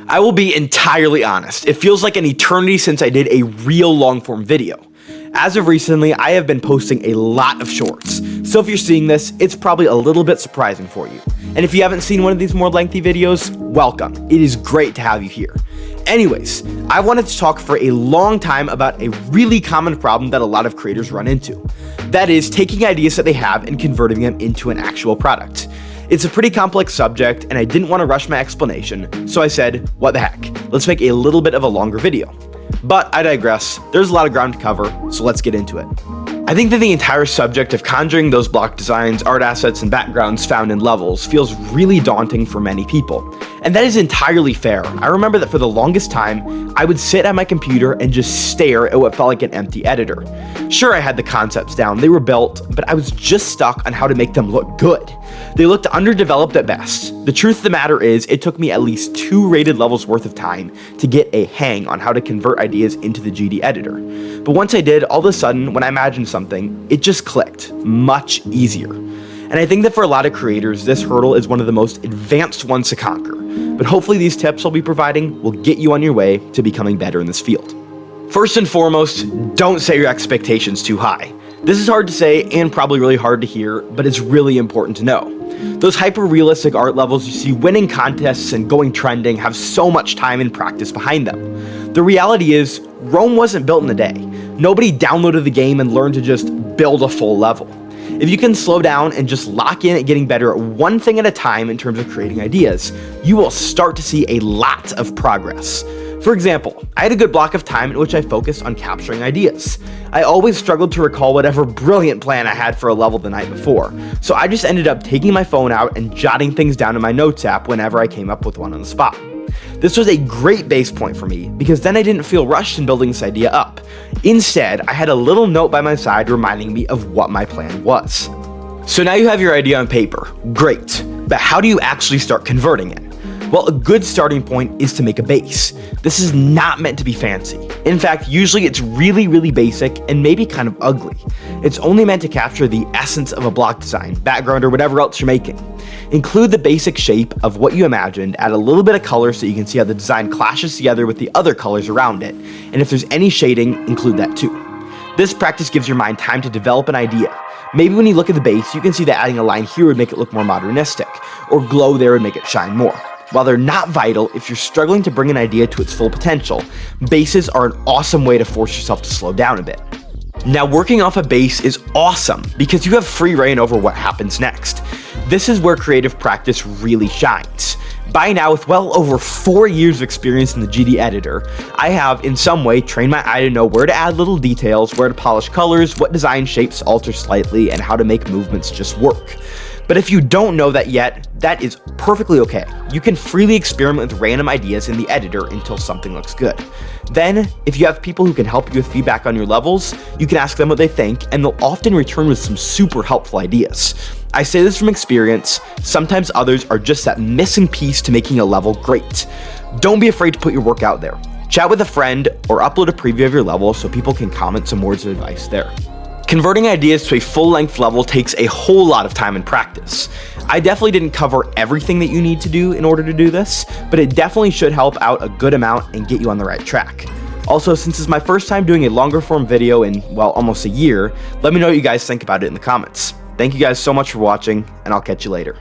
I will be entirely honest, it feels like an eternity since I did a real long-form video. As of recently, I have been posting a lot of shorts, so if you're seeing this, it's probably a little bit surprising for you. And if you haven't seen one of these more lengthy videos, welcome. It is great to have you here. Anyways, I wanted to talk for a long time about a really common problem that a lot of creators run into. That is taking ideas that they have and converting them into an actual product. It's a pretty complex subject, and I didn't want to rush my explanation, so I said, what the heck, let's make a little bit of a longer video. But I digress, there's a lot of ground to cover, so let's get into it. I think that the entire subject of conjuring those block designs, art assets, and backgrounds found in levels feels really daunting for many people. And that is entirely fair. I remember that for the longest time, I would sit at my computer and just stare at what felt like an empty editor. Sure, I had the concepts down, they were built, but I was just stuck on how to make them look good. They looked underdeveloped at best. The truth of the matter is, it took me at least 2 rated levels worth of time to get a hang on how to convert ideas into the GD editor. But once I did, all of a sudden, when I imagined something, it just clicked much easier. And I think that for a lot of creators, this hurdle is one of the most advanced ones to conquer. But hopefully these tips I'll be providing will get you on your way to becoming better in this field. First and foremost, don't set your expectations too high. This is hard to say and probably really hard to hear, but it's really important to know. Those hyper-realistic art levels you see winning contests and going trending have so much time and practice behind them. The reality is, Rome wasn't built in a day. Nobody downloaded the game and learned to just build a full level. If you can slow down and just lock in at getting better at one thing at a time in terms of creating ideas, you will start to see a lot of progress. For example, I had a good block of time in which I focused on capturing ideas. I always struggled to recall whatever brilliant plan I had for a level the night before, so I just ended up taking my phone out and jotting things down in my notes app whenever I came up with one on the spot. This was a great base point for me, because then I didn't feel rushed in building this idea up. Instead, I had a little note by my side reminding me of what my plan was. So now you have your idea on paper, great, but how do you actually start converting it? Well, a good starting point is to make a base. This is not meant to be fancy. In fact, usually it's really basic and maybe kind of ugly. It's only meant to capture the essence of a block design, background, or whatever else you're making. Include the basic shape of what you imagined, add a little bit of color so you can see how the design clashes together with the other colors around it, and if there's any shading, include that too. This practice gives your mind time to develop an idea. Maybe when you look at the base, you can see that adding a line here would make it look more modernistic, or glow there would make it shine more. While they're not vital, if you're struggling to bring an idea to its full potential, bases are an awesome way to force yourself to slow down a bit. Now, working off a base is awesome because you have free reign over what happens next. This is where creative practice really shines. By now, with well over 4 years of experience in the GD editor, I have in some way trained my eye to know where to add little details, where to polish colors, what design shapes to alter slightly, and how to make movements just work. But if you don't know that yet, that is perfectly okay. You can freely experiment with random ideas in the editor until something looks good. Then, if you have people who can help you with feedback on your levels, you can ask them what they think, and they'll often return with some super helpful ideas. I say this from experience, sometimes others are just that missing piece to making a level great. Don't be afraid to put your work out there. Chat with a friend, or upload a preview of your level so people can comment some words of advice there. Converting ideas to a full-length level takes a whole lot of time and practice. I definitely didn't cover everything that you need to do in order to do this, but it definitely should help out a good amount and get you on the right track. Also, since it's my first time doing a longer form video in, well, almost a year, let me know what you guys think about it in the comments. Thank you guys so much for watching, and I'll catch you later.